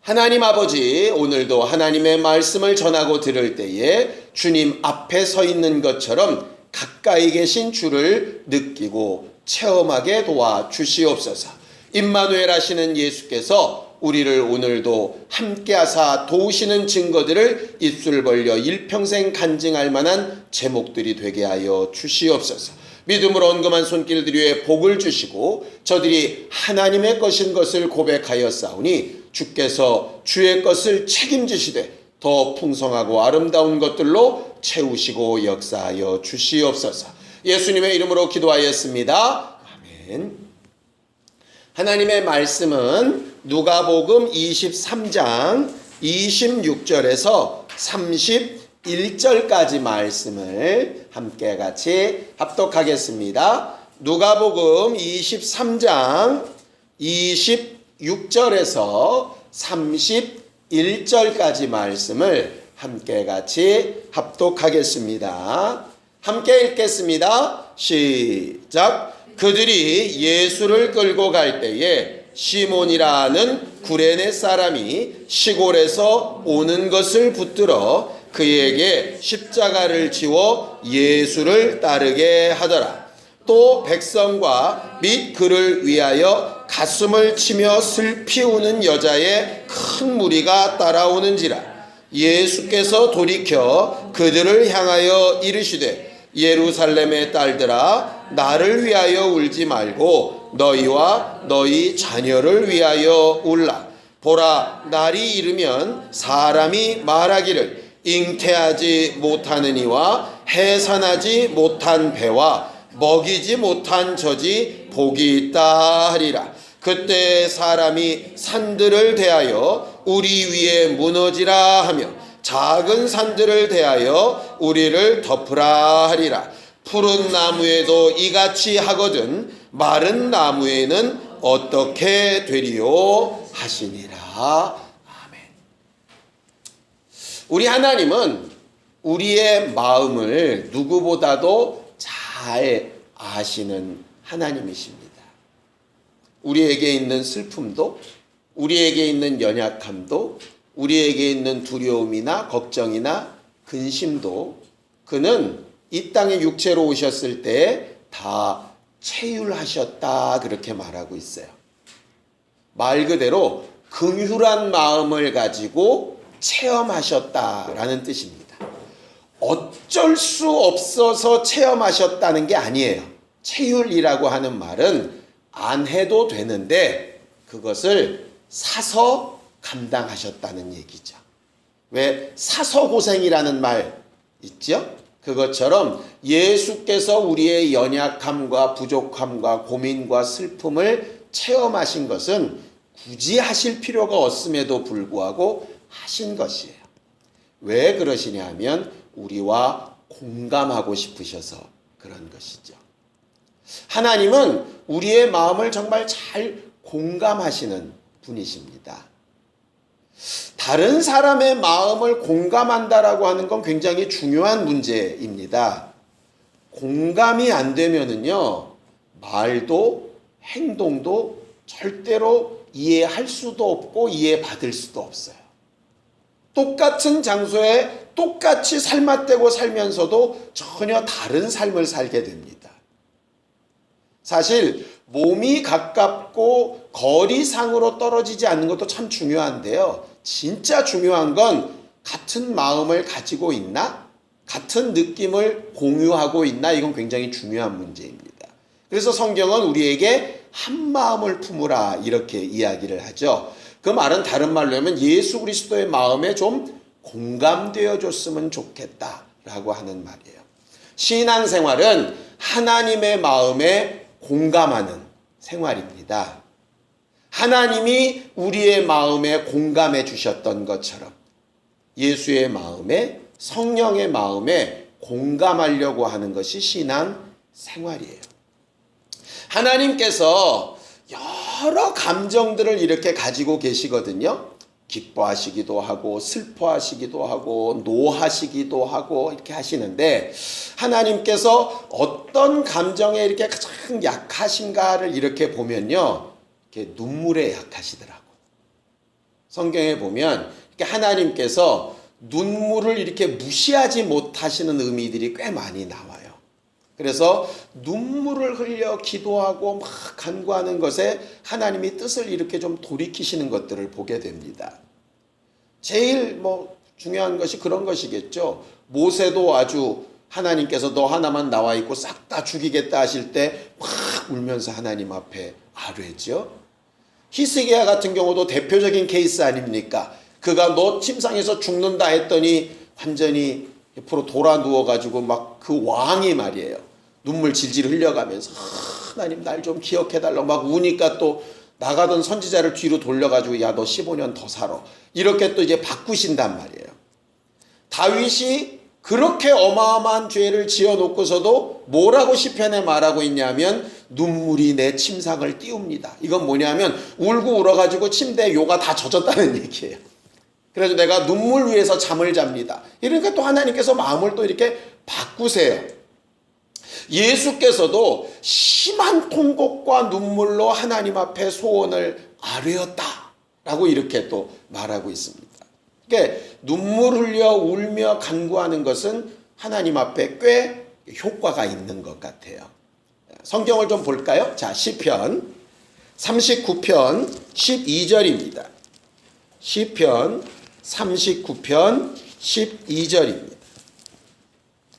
하나님 아버지, 오늘도 하나님의 말씀을 전하고 들을 때에 주님 앞에 서 있는 것처럼 가까이 계신 주를 느끼고 체험하게 도와 주시옵소서. 임마누엘 하시는 예수께서 우리를 오늘도 함께하사 도우시는 증거들을 입술 벌려 일평생 간증할 만한 제목들이 되게 하여 주시옵소서. 믿음으로 언금한 손길들 위에 복을 주시고 저들이 하나님의 것인 것을 고백하여 싸우니 주께서 주의 것을 책임지시되 더 풍성하고 아름다운 것들로 채우시고 역사하여 주시옵소서. 예수님의 이름으로 기도하였습니다. 아멘. 하나님의 말씀은 누가복음 23장 26절에서 31절까지 말씀을 함께 같이 합독하겠습니다. 누가복음 23장 26절에서 31절까지 말씀을 함께 같이 합독하겠습니다. 함께 읽겠습니다. 시작. 그들이 예수를 끌고 갈 때에 시몬이라는 구레네 사람이 시골에서 오는 것을 붙들어 그에게 십자가를 지워 예수를 따르게 하더라. 또 백성과 및 그를 위하여 가슴을 치며 슬피 우는 여자의 큰 무리가 따라오는지라. 예수께서 돌이켜 그들을 향하여 이르시되 예루살렘의 딸들아, 나를 위하여 울지 말고 너희와 너희 자녀를 위하여 울라. 보라, 날이 이르면 사람이 말하기를 잉태하지 못하는 이와 해산하지 못한 배와 먹이지 못한 젖이 복이 있다 하리라. 그때 사람이 산들을 대하여 우리 위에 무너지라 하며 작은 산들을 대하여 우리를 덮으라 하리라. 푸른 나무에도 이같이 하거든 마른 나무에는 어떻게 되리요 하시니라. 아멘. 우리 하나님은 우리의 마음을 누구보다도 잘 아시는 하나님이십니다. 우리에게 있는 슬픔도, 우리에게 있는 연약함도, 우리에게 있는 두려움이나 걱정이나 근심도 그는 이 땅에 육체로 오셨을 때 다 체휼하셨다, 그렇게 말하고 있어요. 말 그대로 긍휼한 마음을 가지고 체험하셨다라는 뜻입니다. 어쩔 수 없어서 체험하셨다는 게 아니에요. 체휼이라고 하는 말은 안 해도 되는데 그것을 사서 감당하셨다는 얘기죠. 왜 사서 고생이라는 말 있죠? 그것처럼 예수께서 우리의 연약함과 부족함과 고민과 슬픔을 체험하신 것은 굳이 하실 필요가 없음에도 불구하고 하신 것이에요. 왜 그러시냐 하면 우리와 공감하고 싶으셔서 그런 것이죠. 하나님은 우리의 마음을 정말 잘 공감하시는 분이십니다. 다른 사람의 마음을 공감한다라고 하는 건 굉장히 중요한 문제입니다. 공감이 안 되면은요, 말도 행동도 절대로 이해할 수도 없고 이해받을 수도 없어요. 똑같은 장소에 똑같이 살맛대고 살면서도 전혀 다른 삶을 살게 됩니다. 사실 몸이 가깝고 거리상으로 떨어지지 않는 것도 참 중요한데요. 진짜 중요한 건 같은 마음을 가지고 있나? 같은 느낌을 공유하고 있나? 이건 굉장히 중요한 문제입니다. 그래서 성경은 우리에게 한 마음을 품으라 이렇게 이야기를 하죠. 그 말은 다른 말로 하면 예수 그리스도의 마음에 좀 공감되어 줬으면 좋겠다라고 하는 말이에요. 신앙생활은 하나님의 마음에 공감하는 생활입니다. 하나님이 우리의 마음에 공감해 주셨던 것처럼 예수의 마음에, 성령의 마음에 공감하려고 하는 것이 신앙생활이에요. 하나님께서 여러 감정들을 이렇게 가지고 계시거든요. 기뻐하시기도 하고 슬퍼하시기도 하고 노하시기도 하고 이렇게 하시는데, 하나님께서 어떤 감정에 이렇게 가장 약하신가를 이렇게 보면요, 이렇게 눈물에 약하시더라고. 성경에 보면 이렇게 하나님께서 눈물을 이렇게 무시하지 못하시는 의미들이 꽤 많이 나와요. 그래서 눈물을 흘려 기도하고 막 간구하는 것에 하나님이 뜻을 이렇게 좀 돌이키시는 것들을 보게 됩니다. 제일 중요한 것이 그런 것이겠죠. 모세도 아주 하나님께서 너 하나만 나와 있고 싹 다 죽이겠다 하실 때 막 울면서 하나님 앞에 아뢰죠. 히스기야 같은 경우도 대표적인 케이스 아닙니까? 그가 너 침상에서 죽는다 했더니 완전히 옆으로 돌아 누워가지고 막 그 왕이 말이에요. 눈물 질질 흘려가면서 하나님 날 좀 기억해달라고 막 우니까 또 나가던 선지자를 뒤로 돌려가지고 야 너 15년 더 살아. 이렇게 또 이제 바꾸신단 말이에요. 다윗이 그렇게 어마어마한 죄를 지어놓고서도 뭐라고 시편에 말하고 있냐면 눈물이 내 침상을 띄웁니다. 이건 뭐냐면 울고 울어가지고 침대에 요가 다 젖었다는 얘기예요. 그래서 내가 눈물 위에서 잠을 잡니다. 이러니까 또 하나님께서 마음을 또 이렇게 바꾸세요. 예수께서도 심한 통곡과 눈물로 하나님 앞에 소원을 아뢰었다라고 이렇게 또 말하고 있습니다. 그러니까 눈물 흘려 울며 간구하는 것은 하나님 앞에 꽤 효과가 있는 것 같아요. 성경을 좀 볼까요? 자, 시편 39편 12절입니다. 시편 39편 12절입니다.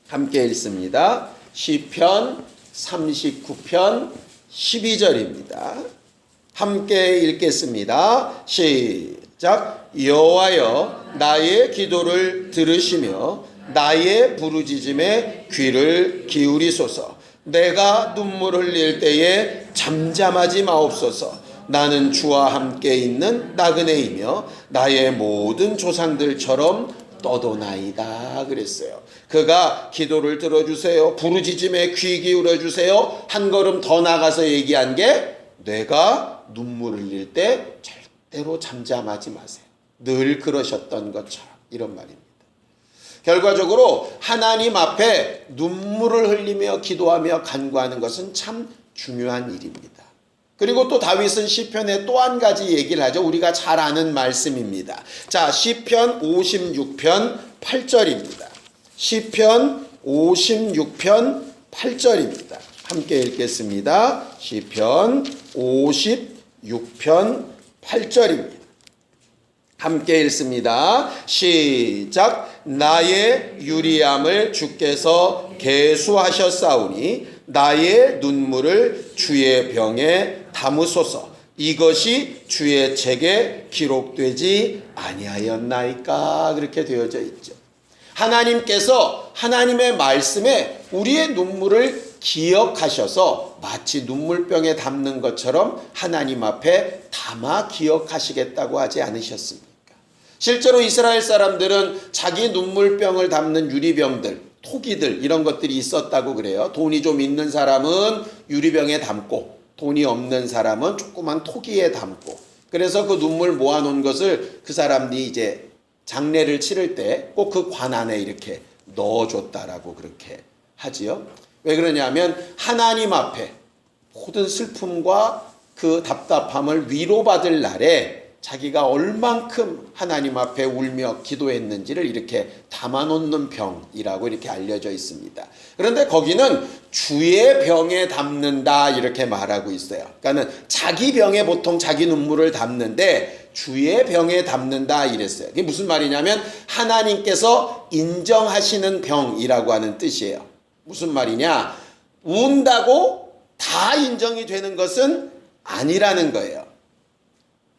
함께 읽습니다. 시편 39편 12절입니다. 함께 읽겠습니다. 시작. 여호와여 나의 기도를 들으시며 나의 부르짖음에 귀를 기울이소서. 내가 눈물 흘릴 때에 잠잠하지 마옵소서. 나는 주와 함께 있는 나그네이며 나의 모든 조상들처럼 떠도나이다 그랬어요. 그가 기도를 들어주세요. 부르짖음에 귀 기울여주세요. 한 걸음 더 나가서 얘기한 게 내가 눈물 흘릴 때 절대로 잠잠하지 마세요. 늘 그러셨던 것처럼 이런 말입니다. 결과적으로 하나님 앞에 눈물을 흘리며 기도하며 간구하는 것은 참 중요한 일입니다. 그리고 또 다윗은 시편에 또 한 가지 얘기를 하죠. 우리가 잘 아는 말씀입니다. 자, 시편 56편 8절입니다. 시편 56편 8절입니다. 함께 읽겠습니다. 시편 56편 8절입니다. 함께 읽습니다. 시작. 나의 유리함을 주께서 계수하셨사오니 나의 눈물을 주의 병에 담으소서. 이것이 주의 책에 기록되지 아니하였나이까. 그렇게 되어져 있죠. 하나님께서 하나님의 말씀에 우리의 눈물을 기억하셔서 마치 눈물병에 담는 것처럼 하나님 앞에 담아 기억하시겠다고 하지 않으셨습니까? 실제로 이스라엘 사람들은 자기 눈물병을 담는 유리병들, 토기들 이런 것들이 있었다고 그래요. 돈이 좀 있는 사람은 유리병에 담고 돈이 없는 사람은 조그만 토기에 담고, 그래서 그 눈물 모아놓은 것을 그 사람들이 이제 장례를 치를 때 꼭 그 관 안에 이렇게 넣어줬다라고 그렇게 하지요. 왜 그러냐면 하나님 앞에 모든 슬픔과 그 답답함을 위로받을 날에 자기가 얼만큼 하나님 앞에 울며 기도했는지를 이렇게 담아놓는 병이라고 이렇게 알려져 있습니다. 그런데 거기는 주의 병에 담는다 이렇게 말하고 있어요. 그러니까는 자기 병에 보통 자기 눈물을 담는데 주의 병에 담는다 이랬어요. 이게 무슨 말이냐면 하나님께서 인정하시는 병이라고 하는 뜻이에요. 무슨 말이냐? 운다고 다 인정이 되는 것은 아니라는 거예요.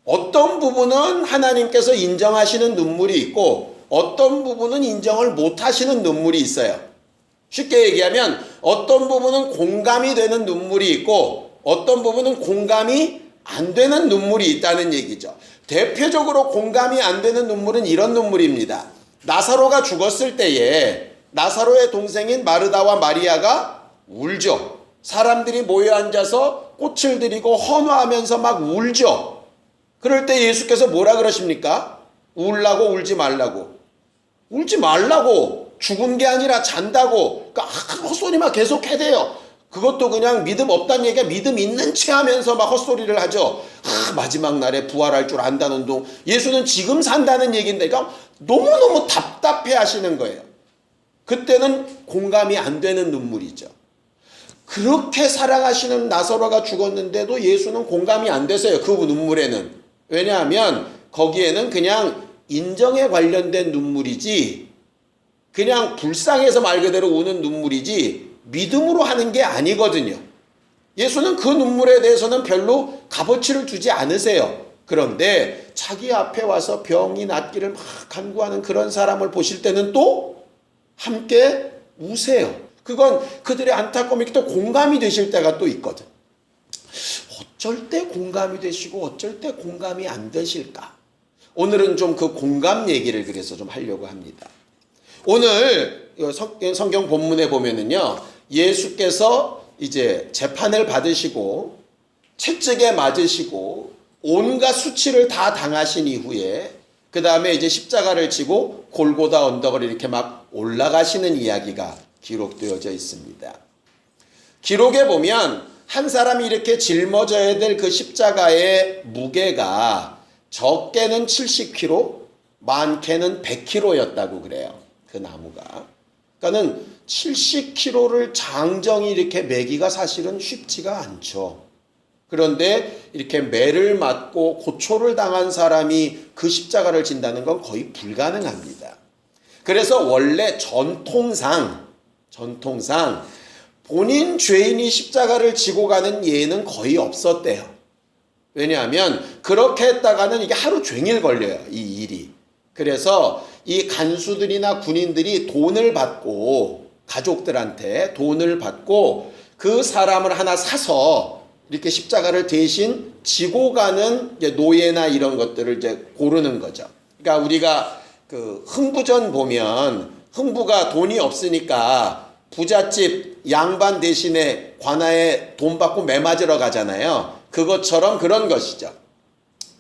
어떤 부분은 하나님께서 인정하시는 눈물이 있고 어떤 부분은 인정을 못하시는 눈물이 있어요. 쉽게 얘기하면 어떤 부분은 공감이 되는 눈물이 있고 어떤 부분은 공감이 안 되는 눈물이 있다는 얘기죠. 대표적으로 공감이 안 되는 눈물은 이런 눈물입니다. 나사로가 죽었을 때에 나사로의 동생인 마르다와 마리아가 울죠. 사람들이 모여 앉아서 꽃을 드리고 헌화하면서 막 울죠. 그럴 때 예수께서 뭐라 그러십니까? 울라고 울지 말라고. 울지 말라고. 죽은 게 아니라 잔다고. 그러니까 헛소리만 계속 해대요. 그것도 그냥 믿음 없다는 얘기가 믿음 있는 체 하면서 막 헛소리를 하죠. 마지막 날에 부활할 줄 안다는 둥. 예수는 지금 산다는 얘기인데, 그러니까 너무너무 답답해 하시는 거예요. 그때는 공감이 안 되는 눈물이죠. 그렇게 살아가시는 나사로가 죽었는데도 예수는 공감이 안 되세요. 그 눈물에는. 왜냐하면 거기에는 그냥 인정에 관련된 눈물이지, 그냥 불쌍해서 말 그대로 우는 눈물이지 믿음으로 하는 게 아니거든요. 예수는 그 눈물에 대해서는 별로 값어치를 두지 않으세요. 그런데 자기 앞에 와서 병이 낫기를 막 간구하는 그런 사람을 보실 때는 또 함께 우세요. 그건 그들의 안타까움이 또 공감이 되실 때가 또 있거든. 어쩔 때 공감이 되시고 어쩔 때 공감이 안 되실까? 오늘은 좀 그 공감 얘기를 그래서 좀 하려고 합니다. 오늘 성경 본문에 보면은요, 예수께서 이제 재판을 받으시고 채찍에 맞으시고 온갖 수치를 다 당하신 이후에 그 다음에 이제 십자가를 지고 골고다 언덕을 이렇게 막 올라가시는 이야기가 기록되어져 있습니다. 기록에 보면 한 사람이 이렇게 짊어져야 될 그 십자가의 무게가 적게는 70kg, 많게는 100kg였다고 그래요. 그 나무가. 그러니까는 70kg를 장정히 이렇게 매기가 사실은 쉽지가 않죠. 그런데 이렇게 매를 맞고 고초를 당한 사람이 그 십자가를 진다는 건 거의 불가능합니다. 그래서 원래 전통상 본인 죄인이 십자가를 지고 가는 예는 거의 없었대요. 왜냐하면 그렇게 했다가는 이게 하루 종일 걸려요, 이 일이. 그래서 이 간수들이나 군인들이 돈을 받고, 가족들한테 돈을 받고 그 사람을 하나 사서 이렇게 십자가를 대신 지고 가는 노예나 이런 것들을 이제 고르는 거죠. 그러니까 우리가 그 흥부전 보면 흥부가 돈이 없으니까 부잣집 양반 대신에 관아에 돈 받고 매 맞으러 가잖아요. 그것처럼 그런 것이죠.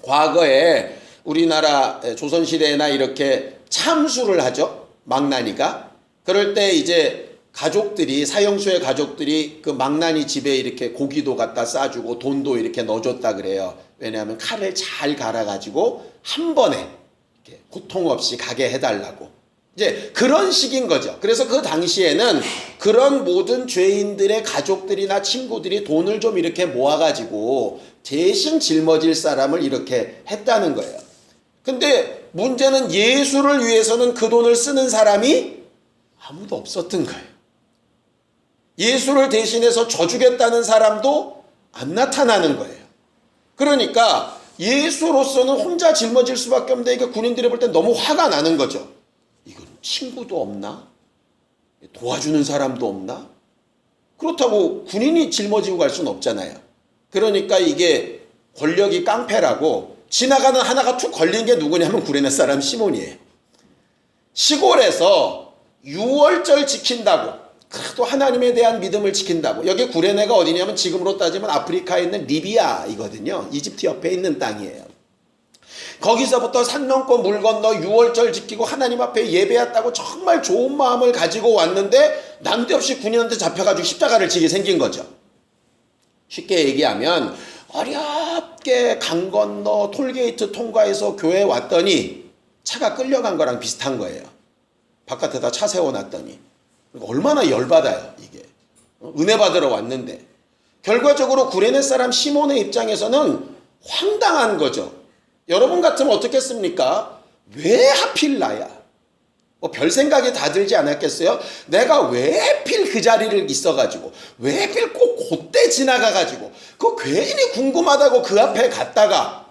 과거에 우리나라 조선시대나 이렇게 참수를 하죠. 망나니가. 그럴 때 이제 가족들이, 사형수의 가족들이 그 망나니 집에 이렇게 고기도 갖다 싸주고 돈도 이렇게 넣어줬다 그래요. 왜냐하면 칼을 잘 갈아가지고 한 번에 이렇게 고통 없이 가게 해달라고. 이제 그런 식인 거죠. 그래서 그 당시에는 그런 모든 죄인들의 가족들이나 친구들이 돈을 좀 이렇게 모아가지고 대신 짊어질 사람을 이렇게 했다는 거예요. 근데 문제는 예수를 위해서는 그 돈을 쓰는 사람이 아무도 없었던 거예요. 예수를 대신해서 져주겠다는 사람도 안 나타나는 거예요. 그러니까 예수로서는 혼자 짊어질 수밖에 없는데 이게 군인들이 볼 때 너무 화가 나는 거죠. 이건 친구도 없나? 도와주는 사람도 없나? 그렇다고 군인이 짊어지고 갈 수는 없잖아요. 그러니까 이게 권력이 깡패라고 지나가는 하나가 툭 걸린 게 누구냐면 구레네 사람 시몬이에요. 시골에서 유월절 지킨다고, 또 하나님에 대한 믿음을 지킨다고. 여기 구레네가 어디냐면 지금으로 따지면 아프리카에 있는 리비아이거든요. 이집트 옆에 있는 땅이에요. 거기서부터 산 넘고 물 건너 유월절 지키고 하나님 앞에 예배했다고 정말 좋은 마음을 가지고 왔는데 난데없이 군인한테 잡혀가지고 십자가를 지게 생긴 거죠. 쉽게 얘기하면 어렵게 강 건너 톨게이트 통과해서 교회에 왔더니 차가 끌려간 거랑 비슷한 거예요. 바깥에다 차 세워놨더니. 얼마나 열받아요, 이게. 은혜 받으러 왔는데. 결과적으로 구레네 사람 시몬의 입장에서는 황당한 거죠. 여러분 같으면 어떻겠습니까? 왜 하필 나야? 뭐 별 생각이 다 들지 않았겠어요? 내가 왜 하필 그 자리를 있어가지고, 왜 하필 꼭 그때 지나가가지고, 그거 괜히 궁금하다고 그 앞에 갔다가,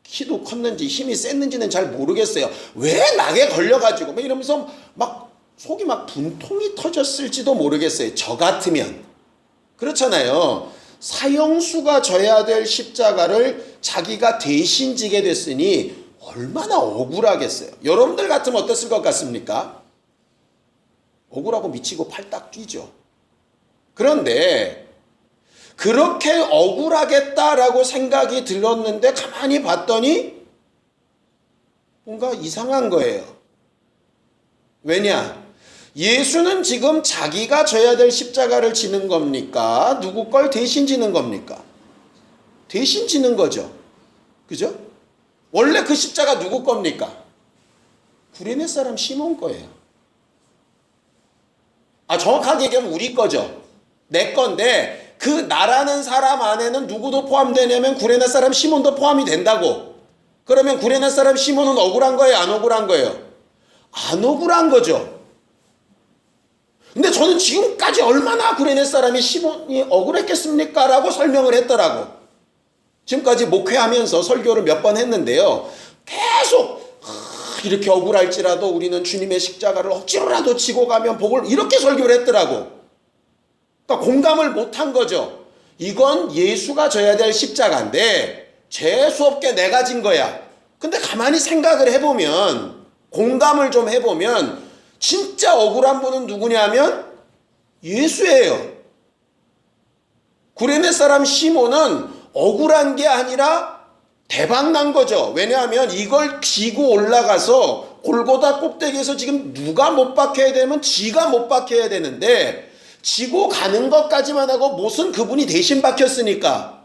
키도 컸는지 힘이 셌는지는 잘 모르겠어요. 왜 낙에 걸려가지고, 막 이러면서 막 속이 막 분통이 터졌을지도 모르겠어요. 저 같으면. 그렇잖아요. 사형수가 져야 될 십자가를 자기가 대신 지게 됐으니 얼마나 억울하겠어요. 여러분들 같으면 어땠을 것 같습니까? 억울하고 미치고 팔딱 뛰죠. 그런데 그렇게 억울하겠다라고 생각이 들었는데 가만히 봤더니 뭔가 이상한 거예요. 왜냐? 예수는 지금 자기가 져야 될 십자가를 지는 겁니까? 누구 걸 대신 지는 겁니까? 대신 지는 거죠. 그죠? 원래 그 십자가 누구 겁니까? 구레네 사람 시몬 거예요. 정확하게 얘기하면 우리 거죠. 내 건데 그 나라는 사람 안에는 누구도 포함되냐면 구레네 사람 시몬도 포함이 된다고. 그러면 구레네 사람 시몬은 억울한 거예요? 안 억울한 거예요? 안 억울한 거죠. 근데 저는 지금까지 얼마나 구레네 사람이 시몬이 억울했겠습니까? 라고 설명을 했더라고. 지금까지 목회하면서 설교를 몇 번 했는데요. 계속 이렇게 억울할지라도 우리는 주님의 십자가를 억지로라도 지고 가면 복을, 이렇게 설교를 했더라고. 그러니까 공감을 못한 거죠. 이건 예수가 져야 될 십자가인데 재수없게 내가 진 거야. 근데 가만히 생각을 해보면, 공감을 좀 해보면 진짜 억울한 분은 누구냐면 예수예요. 구레네 사람 시몬은 억울한 게 아니라 대박 난 거죠. 왜냐하면 이걸 지고 올라가서 골고다 꼭대기에서 지금 누가 못 박혀야 되면 지가 못 박혀야 되는데, 지고 가는 것까지만 하고 못은 그분이 대신 박혔으니까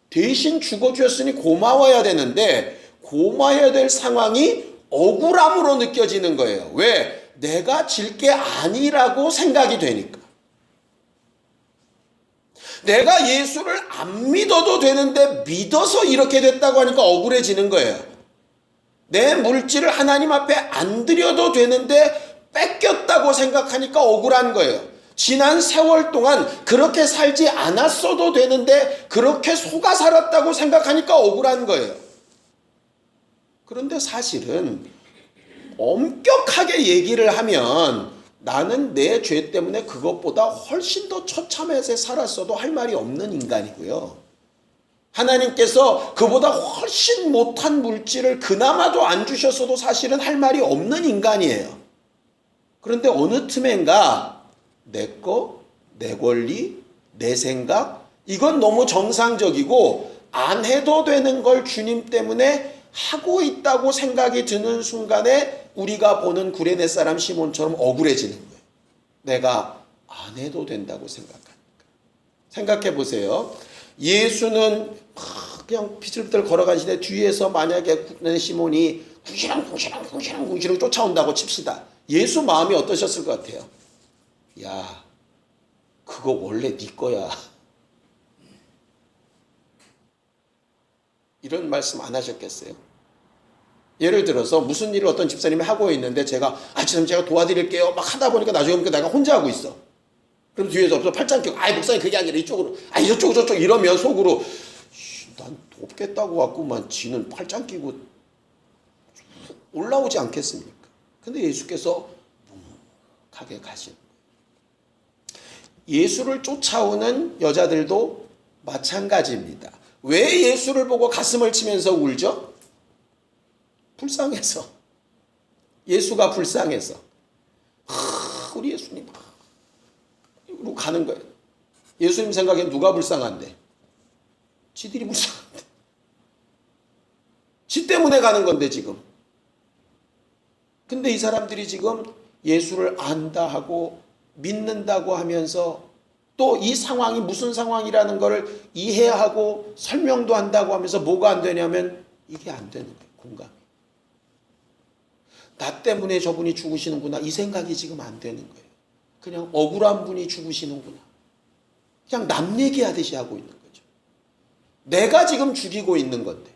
대신 죽어주셨으니 고마워야 되는데, 고마워야 될 상황이 억울함으로 느껴지는 거예요. 왜? 내가 질 게 아니라고 생각이 되니까. 내가 예수를 안 믿어도 되는데 믿어서 이렇게 됐다고 하니까 억울해지는 거예요. 내 물질을 하나님 앞에 안 드려도 되는데 뺏겼다고 생각하니까 억울한 거예요. 지난 세월 동안 그렇게 살지 않았어도 되는데 그렇게 속아 살았다고 생각하니까 억울한 거예요. 그런데 사실은 엄격하게 얘기를 하면 나는 내 죄 때문에 그것보다 훨씬 더 처참하게 살았어도 할 말이 없는 인간이고요. 하나님께서 그보다 훨씬 못한 물질을 그나마도 안 주셨어도 사실은 할 말이 없는 인간이에요. 그런데 어느 틈엔가 내 거, 내 권리, 내 생각, 이건 너무 정상적이고 안 해도 되는 걸 주님 때문에 하고 있다고 생각이 드는 순간에 우리가 보는 구레네 사람 시몬처럼 억울해지는 거예요. 내가 안 해도 된다고 생각하니까. 생각해 보세요. 예수는 그냥 비틀비틀 걸어가시는데 뒤에서 만약에 구레네 시몬이 궁시렁 쫓아온다고 칩시다. 예수 마음이 어떠셨을 것 같아요? 야, 그거 원래 네 거야. 이런 말씀 안 하셨겠어요? 예를 들어서 무슨 일을 어떤 집사님이 하고 있는데 제가 집사님 제가 도와드릴게요 막 하다 보니까 나중에 보니까 내가 혼자 하고 있어. 그럼 뒤에서 없어 팔짱 끼고 목사님 그게 아니라 이쪽으로 이쪽 저쪽 이러면 속으로 난 돕겠다고 왔구만 지는 팔짱 끼고 올라오지 않겠습니까? 근데 예수께서 묵묵하게 가시는 거예요. 예수를 쫓아오는 여자들도 마찬가지입니다. 왜 예수를 보고 가슴을 치면서 울죠? 불쌍해서. 예수가 불쌍해서. 우리 예수님 이러고 가는 거예요. 예수님 생각엔 누가 불쌍한데? 지들이 불쌍한데. 지 때문에 가는 건데 지금. 근데 이 사람들이 지금 예수를 안다 하고 믿는다고 하면서 또 이 상황이 무슨 상황이라는 것을 이해하고 설명도 한다고 하면서 뭐가 안 되냐면 이게 안 되는 거예요. 공감이. 나 때문에 저분이 죽으시는구나 이 생각이 지금 안 되는 거예요. 그냥 억울한 분이 죽으시는구나. 그냥 남 얘기하듯이 하고 있는 거죠. 내가 지금 죽이고 있는 건데.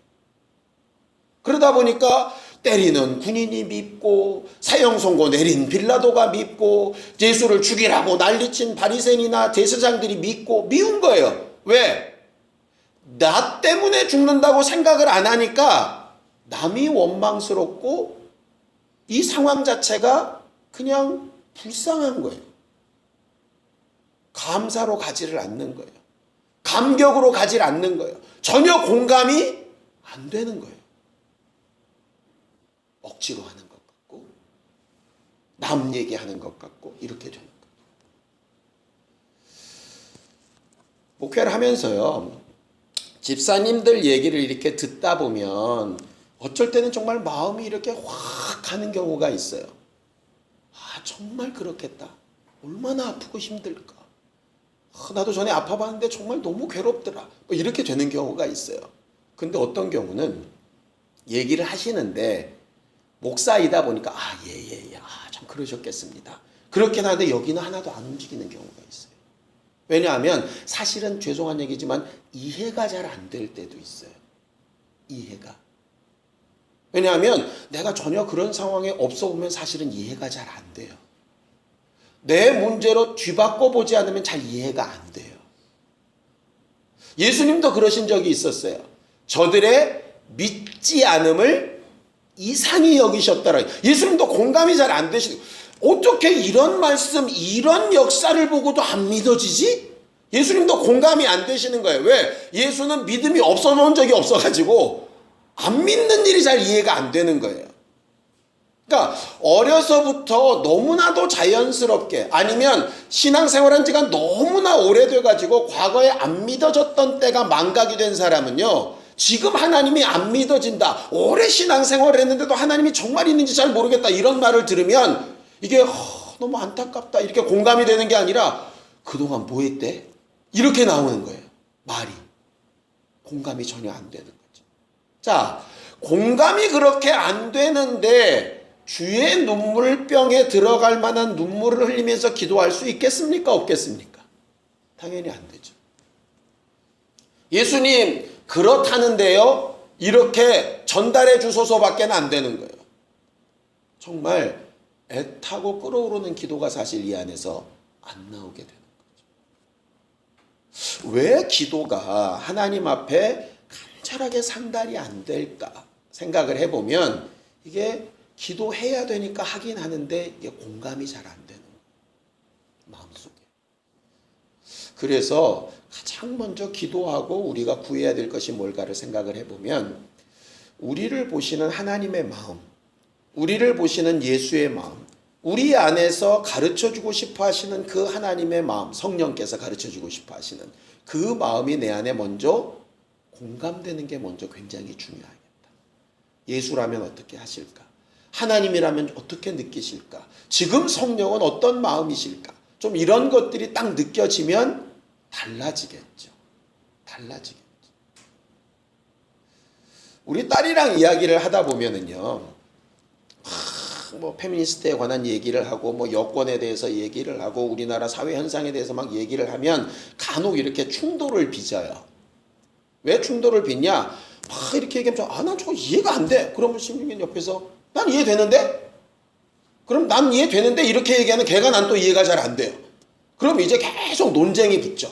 그러다 보니까 때리는 군인이 밉고 사형 선고 내린 빌라도가 밉고 예수를 죽이라고 난리친 바리새인이나 제사장들이 밉고 미운 거예요. 왜? 나 때문에 죽는다고 생각을 안 하니까 남이 원망스럽고 이 상황 자체가 그냥 불쌍한 거예요. 감사로 가지를 않는 거예요. 감격으로 가지를 않는 거예요. 전혀 공감이 안 되는 거예요. 억지로 하는 것 같고 남 얘기하는 것 같고 이렇게 되는 거예요. 목회를 하면서요. 집사님들 얘기를 이렇게 듣다 보면 어쩔 때는 정말 마음이 이렇게 확 가는 경우가 있어요. 정말 그렇겠다. 얼마나 아프고 힘들까. 나도 전에 아파봤는데 정말 너무 괴롭더라. 뭐 이렇게 되는 경우가 있어요. 근데 어떤 경우는 얘기를 하시는데 목사이다 보니까 참 그러셨겠습니다. 그렇긴 한데 여기는 하나도 안 움직이는 경우가 있어요. 왜냐하면 사실은 죄송한 얘기지만 이해가 잘 안 될 때도 있어요. 이해가. 왜냐하면 내가 전혀 그런 상황에 없어 보면 사실은 이해가 잘 안 돼요. 내 문제로 뒤바꿔 보지 않으면 잘 이해가 안 돼요. 예수님도 그러신 적이 있었어요. 저들의 믿지 않음을 이상히 여기셨더라. 예수님도 공감이 잘 안 되시고 어떻게 이런 말씀, 이런 역사를 보고도 안 믿어지지? 예수님도 공감이 안 되시는 거예요. 왜? 예수는 믿음이 없어 놓은 적이 없어가지고 안 믿는 일이 잘 이해가 안 되는 거예요. 그러니까 어려서부터 너무나도 자연스럽게 아니면 신앙생활한 지가 너무나 오래돼가지고 과거에 안 믿어졌던 때가 망각이 된 사람은요. 지금 하나님이 안 믿어진다. 오래 신앙생활을 했는데도 하나님이 정말 있는지 잘 모르겠다. 이런 말을 들으면 이게 너무 안타깝다. 이렇게 공감이 되는 게 아니라 그동안 뭐 했대? 이렇게 나오는 거예요. 말이. 공감이 전혀 안 되는 거죠. 자, 공감이 그렇게 안 되는데 주의 눈물병에 들어갈 만한 눈물을 흘리면서 기도할 수 있겠습니까? 없겠습니까? 당연히 안 되죠. 예수님 그렇다는데요. 이렇게 전달해 주소서밖에 안 되는 거예요. 정말 애타고 끓어오르는 기도가 사실 이 안에서 안 나오게 되는 거죠. 왜 기도가 하나님 앞에 간절하게 상달이 안 될까 생각을 해보면 이게 기도해야 되니까 하긴 하는데 이게 공감이 잘 안 되는 거예요. 마음속에. 그래서 가장 먼저 기도하고 우리가 구해야 될 것이 뭘까를 생각을 해보면 우리를 보시는 하나님의 마음, 우리를 보시는 예수의 마음, 우리 안에서 가르쳐주고 싶어 하시는 그 하나님의 마음, 성령께서 가르쳐주고 싶어 하시는 그 마음이 내 안에 먼저 공감되는 게 먼저 굉장히 중요하겠다. 예수라면 어떻게 하실까? 하나님이라면 어떻게 느끼실까? 지금 성령은 어떤 마음이실까? 좀 이런 것들이 딱 느껴지면 달라지겠죠. 달라지겠죠. 우리 딸이랑 이야기를 하다 보면은요, 뭐 페미니스트에 관한 얘기를 하고 뭐 여권에 대해서 얘기를 하고 우리나라 사회 현상에 대해서 막 얘기를 하면 간혹 이렇게 충돌을 빚어요. 왜 충돌을 빚냐? 막 이렇게 얘기하면 난 저거 이해가 안 돼. 그러면 신민이 옆에서 난 이해되는데? 그럼 난 이해되는데 이렇게 얘기하는 걔가 난 또 이해가 잘 안 돼요. 그럼 이제 계속 논쟁이 붙죠.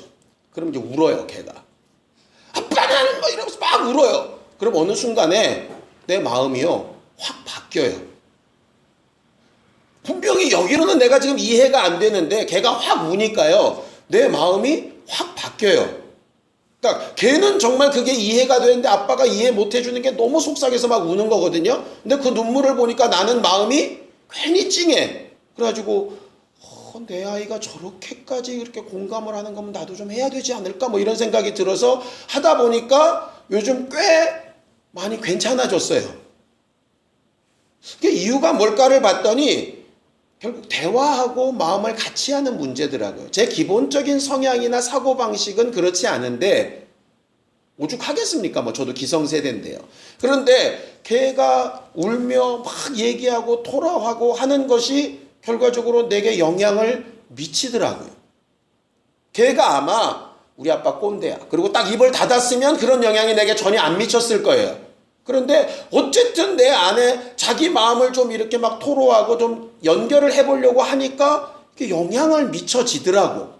그럼 이제 울어요, 걔가. 아빠는 뭐 이러면서 막 울어요. 그럼 어느 순간에 내 마음이요 확 바뀌어요. 분명히 여기로는 내가 지금 이해가 안 되는데 걔가 확 우니까요 내 마음이 확 바뀌어요. 그러니까 걔는 정말 그게 이해가 되는데 아빠가 이해 못 해주는 게 너무 속상해서 막 우는 거거든요. 근데 그 눈물을 보니까 나는 마음이 괜히 찡해. 그래가지고 내 아이가 저렇게까지 이렇게 공감을 하는 거면 나도 좀 해야 되지 않을까 뭐 이런 생각이 들어서 하다 보니까 요즘 꽤 많이 괜찮아졌어요. 그 이유가 뭘까를 봤더니 결국 대화하고 마음을 같이 하는 문제더라고요. 제 기본적인 성향이나 사고방식은 그렇지 않은데 오죽하겠습니까? 뭐 저도 기성세대인데요. 그런데 걔가 울며 막 얘기하고 토라하고 하는 것이 결과적으로 내게 영향을 미치더라고요. 걔가 아마 우리 아빠 꼰대야. 그리고 딱 입을 닫았으면 그런 영향이 내게 전혀 안 미쳤을 거예요. 그런데 어쨌든 내 안에 자기 마음을 좀 이렇게 막 토로하고 좀 연결을 해보려고 하니까 영향을 미쳐지더라고.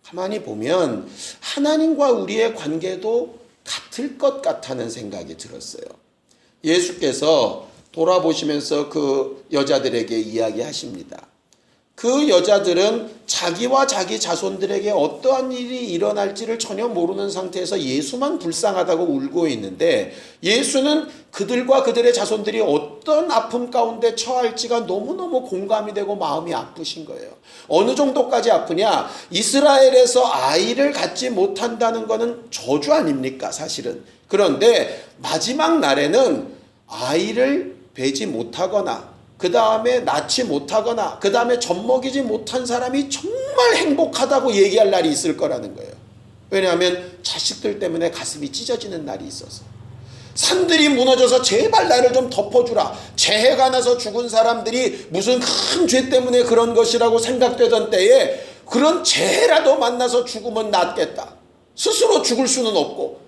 가만히 보면 하나님과 우리의 관계도 같을 것 같다는 생각이 들었어요. 예수께서 돌아보시면서 그 여자들에게 이야기하십니다. 그 여자들은 자기와 자기 자손들에게 어떠한 일이 일어날지를 전혀 모르는 상태에서 예수만 불쌍하다고 울고 있는데 예수는 그들과 그들의 자손들이 어떤 아픔 가운데 처할지가 너무너무 공감이 되고 마음이 아프신 거예요. 어느 정도까지 아프냐? 이스라엘에서 아이를 갖지 못한다는 것은 저주 아닙니까? 사실은. 그런데 마지막 날에는 아이를 뵈지 못하거나 그 다음에 낳지 못하거나 그 다음에 젖먹이지 못한 사람이 정말 행복하다고 얘기할 날이 있을 거라는 거예요. 왜냐하면 자식들 때문에 가슴이 찢어지는 날이 있어서. 산들이 무너져서 제발 나를 좀 덮어주라. 재해가 나서 죽은 사람들이 무슨 큰 죄 때문에 그런 것이라고 생각되던 때에 그런 재해라도 만나서 죽으면 낫겠다. 스스로 죽을 수는 없고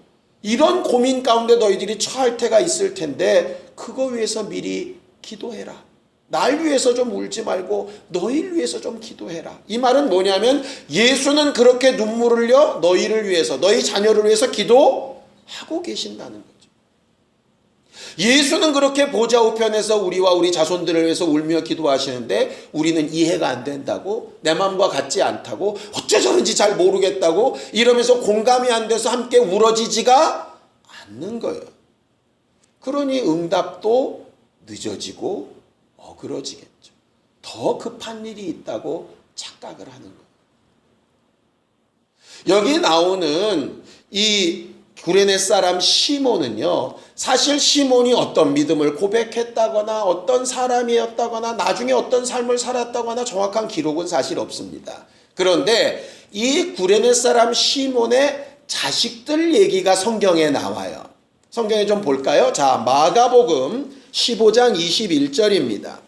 이런 고민 가운데 너희들이 처할 때가 있을 텐데 그거 위해서 미리 기도해라. 날 위해서 좀 울지 말고 너희를 위해서 좀 기도해라. 이 말은 뭐냐면 예수는 그렇게 눈물을 흘려 너희를 위해서 너희 자녀를 위해서 기도하고 계신다는 거예요. 예수는 그렇게 보좌 우편에서 우리와 우리 자손들을 위해서 울며 기도하시는데 우리는 이해가 안 된다고, 내 마음과 같지 않다고, 어째 저런지 잘 모르겠다고 이러면서 공감이 안 돼서 함께 울어지지가 않는 거예요. 그러니 응답도 늦어지고 어그러지겠죠. 더 급한 일이 있다고 착각을 하는 거예요. 여기 나오는 이 구레네 사람 시몬은요, 사실 시몬이 어떤 믿음을 고백했다거나 어떤 사람이었다거나 나중에 어떤 삶을 살았다거나 정확한 기록은 사실 없습니다. 그런데 이 구레네 사람 시몬의 자식들 얘기가 성경에 나와요. 성경에 좀 볼까요? 자, 마가복음 15장 21절입니다.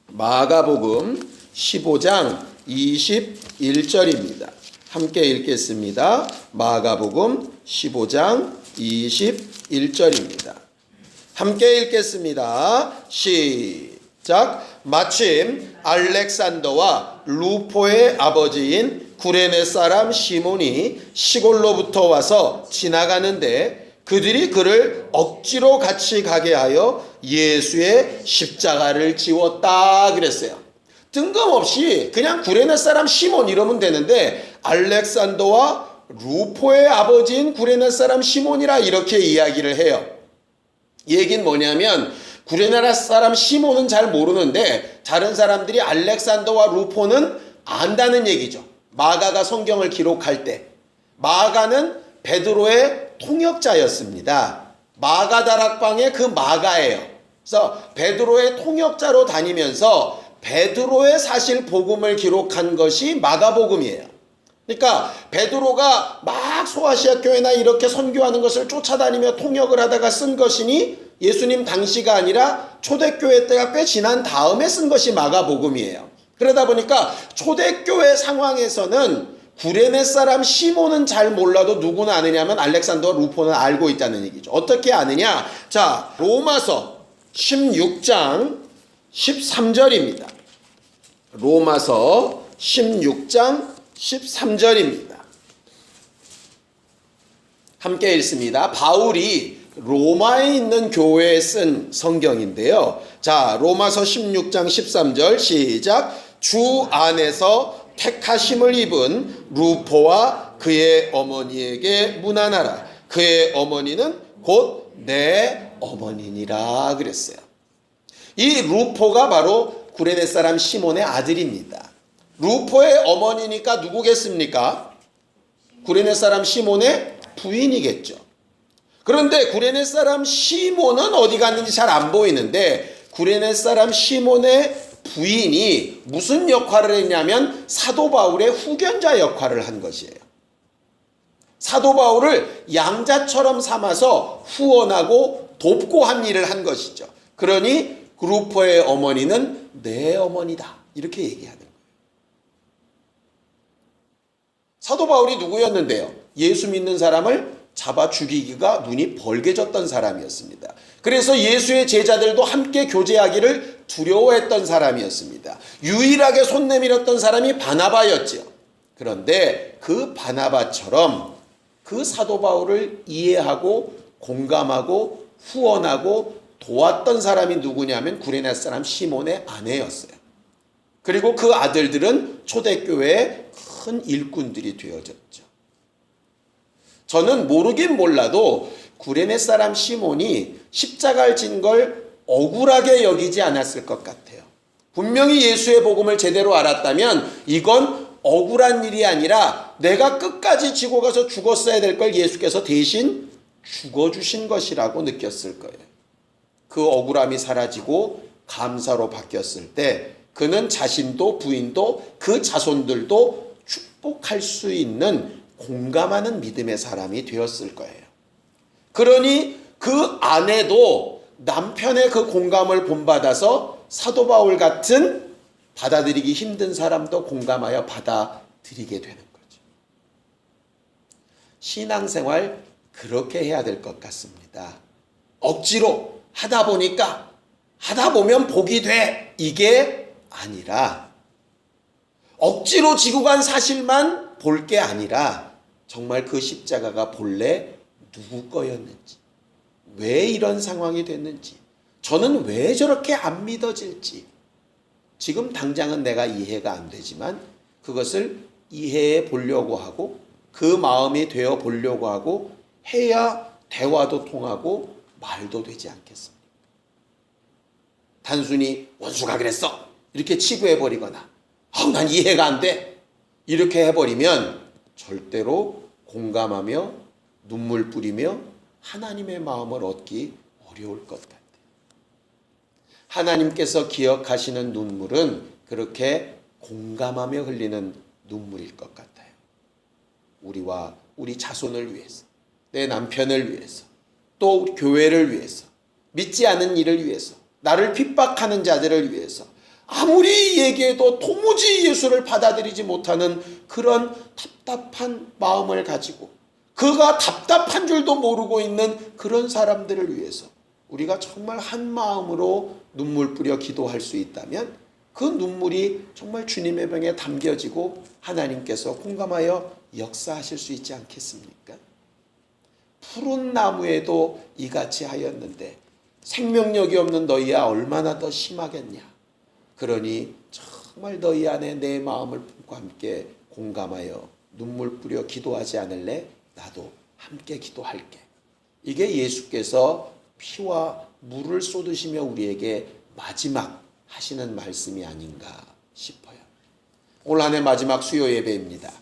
마가복음 15장 21절입니다. 함께 읽겠습니다. 마가복음 15장 21절입니다. 함께 읽겠습니다. 시작. 마침 알렉산더와 루포의 아버지인 구레네 사람 시몬이 시골로부터 와서 지나가는데 그들이 그를 억지로 같이 가게 하여 예수의 십자가를 지웠다 그랬어요. 뜬금없이 그냥 구레네 사람 시몬 이러면 되는데 알렉산더와 루포의 아버지인 구레네 사람 시몬이라 이렇게 이야기를 해요. 얘긴 뭐냐면 구레네 사람 시몬은 잘 모르는데 다른 사람들이 알렉산더와 루포는 안다는 얘기죠. 마가가 성경을 기록할 때 마가는 베드로의 통역자였습니다. 마가 다락방의 그 마가예요. 그래서 베드로의 통역자로 다니면서 베드로의 사실 복음을 기록한 것이 마가복음이에요. 그러니까 베드로가 막 소아시아 교회나 이렇게 선교하는 것을 쫓아다니며 통역을 하다가 쓴 것이니 예수님 당시가 아니라 초대교회 때가 꽤 지난 다음에 쓴 것이 마가복음이에요. 그러다 보니까 초대교회 상황에서는 구레네 사람 시몬은 잘 몰라도 누구는 아느냐면 알렉산더와 루포는 알고 있다는 얘기죠. 어떻게 아느냐? 자, 로마서 16장 13절입니다. 로마서 16장 13절입니다. 함께 읽습니다. 바울이 로마에 있는 교회에 쓴 성경인데요. 자, 로마서 16장 13절 시작. 주 안에서 택하심을 입은 루포와 그의 어머니에게 문안하라. 그의 어머니는 곧 내 어머니니라 그랬어요. 이 루포가 바로 구레네 사람 시몬의 아들입니다. 루포의 어머니니까 누구겠습니까? 구레네 사람 시몬의 부인이겠죠. 그런데 구레네 사람 시몬은 어디 갔는지 잘 안 보이는데 구레네 사람 시몬의 부인이 무슨 역할을 했냐면 사도 바울의 후견자 역할을 한 것이에요. 사도 바울을 양자처럼 삼아서 후원하고 돕고 한 일을 한 것이죠. 그러니 루포의 어머니는 내 어머니다 이렇게 얘기하는 거예요. 사도 바울이 누구였는데요? 예수 믿는 사람을 잡아 죽이기가 눈이 벌게졌던 사람이었습니다. 그래서 예수의 제자들도 함께 교제하기를 두려워했던 사람이었습니다. 유일하게 손 내밀었던 사람이 바나바였죠. 그런데 그 바나바처럼 그 사도 바울을 이해하고 공감하고 후원하고 도왔던 사람이 누구냐면 구레네 사람 시몬의 아내였어요. 그리고 그 아들들은 초대교회의 큰 일꾼들이 되어졌죠. 저는 모르긴 몰라도 구레네 사람 시몬이 십자가를 진 걸 억울하게 여기지 않았을 것 같아요. 분명히 예수의 복음을 제대로 알았다면 이건 억울한 일이 아니라 내가 끝까지 지고 가서 죽었어야 될 걸 예수께서 대신 죽어주신 것이라고 느꼈을 거예요. 그 억울함이 사라지고 감사로 바뀌었을 때 그는 자신도 부인도 그 자손들도 축복할 수 있는 공감하는 믿음의 사람이 되었을 거예요. 그러니 그 아내도 남편의 그 공감을 본받아서 사도 바울 같은 받아들이기 힘든 사람도 공감하여 받아들이게 되는 거죠. 신앙생활 그렇게 해야 될 것 같습니다. 억지로 하다 보니까 하다 보면 복이 돼 이게 아니라 억지로 지고 간 사실만 볼 게 아니라 정말 그 십자가가 본래 누구 거였는지 왜 이런 상황이 됐는지 저는 왜 저렇게 안 믿어질지 지금 당장은 내가 이해가 안 되지만 그것을 이해해 보려고 하고 그 마음이 되어 보려고 하고 해야 대화도 통하고 말도 되지 않겠습니까? 단순히 원수가 그랬어 이렇게 치부해버리거나 난 이해가 안 돼 이렇게 해버리면 절대로 공감하며 눈물 뿌리며 하나님의 마음을 얻기 어려울 것 같아요. 하나님께서 기억하시는 눈물은 그렇게 공감하며 흘리는 눈물일 것 같아요. 우리와 우리 자손을 위해서, 내 남편을 위해서, 또 교회를 위해서, 믿지 않은 이를 위해서, 나를 핍박하는 자들을 위해서 아무리 얘기해도 도무지 예수를 받아들이지 못하는 그런 답답한 마음을 가지고 그가 답답한 줄도 모르고 있는 그런 사람들을 위해서 우리가 정말 한 마음으로 눈물 뿌려 기도할 수 있다면 그 눈물이 정말 주님의 병에 담겨지고 하나님께서 공감하여 역사하실 수 있지 않겠습니까? 푸른 나무에도 이같이 하였는데 생명력이 없는 너희야 얼마나 더 심하겠냐. 그러니 정말 너희 안에 내 마음을 품고 함께 공감하여 눈물 뿌려 기도하지 않을래? 나도 함께 기도할게. 이게 예수께서 피와 물을 쏟으시며 우리에게 마지막 하시는 말씀이 아닌가 싶어요. 올 한 해 마지막 수요 예배입니다.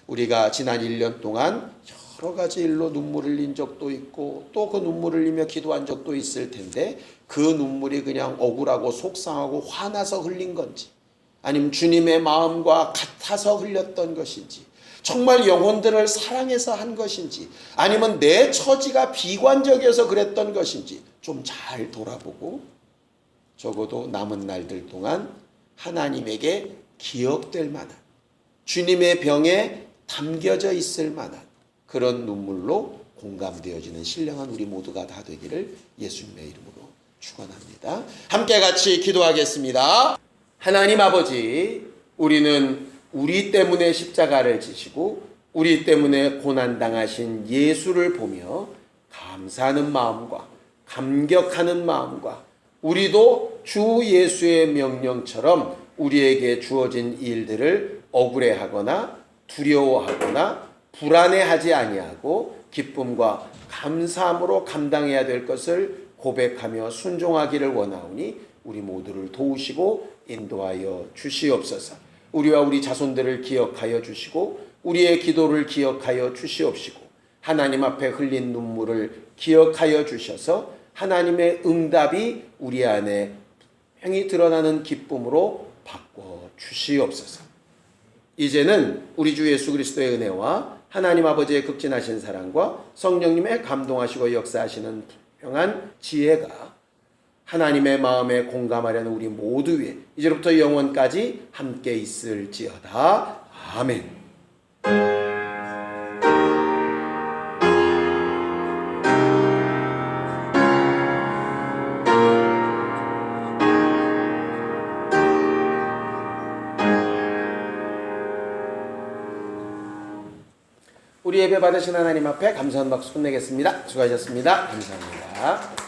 우리가 지난 1년 동안 여러 가지 일로 눈물을 흘린 적도 있고 또 그 눈물을 흘리며 기도한 적도 있을 텐데 그 눈물이 그냥 억울하고 속상하고 화나서 흘린 건지 아니면 주님의 마음과 같아서 흘렸던 것인지 정말 영혼들을 사랑해서 한 것인지 아니면 내 처지가 비관적이어서 그랬던 것인지 좀 잘 돌아보고 적어도 남은 날들 동안 하나님에게 기억될 만한 주님의 병에 담겨져 있을 만한 그런 눈물로 공감되어지는 신령한 우리 모두가 다 되기를 예수님의 이름으로 축원합니다. 함께 같이 기도하겠습니다. 하나님 아버지, 우리는 우리 때문에 십자가를 지시고 우리 때문에 고난당하신 예수를 보며 감사하는 마음과 감격하는 마음과 우리도 주 예수의 명령처럼 우리에게 주어진 일들을 억울해하거나 두려워하거나 불안해하지 아니하고 기쁨과 감사함으로 감당해야 될 것을 고백하며 순종하기를 원하오니 우리 모두를 도우시고 인도하여 주시옵소서. 우리와 우리 자손들을 기억하여 주시고 우리의 기도를 기억하여 주시옵시고 하나님 앞에 흘린 눈물을 기억하여 주셔서 하나님의 응답이 우리 안에 행히 드러나는 기쁨으로 바꿔 주시옵소서. 이제는 우리 주 예수 그리스도의 은혜와 하나님 아버지의 극진하신 사랑과 성령님의 감동하시고 역사하시는 평안 지혜가 하나님의 마음에 공감하려는 우리 모두 위에 이제부터 영원까지 함께 있을지어다. 아멘. 우리 예배 받으신 하나님 앞에 감사한 박수 끝내겠습니다. 수고하셨습니다. 감사합니다.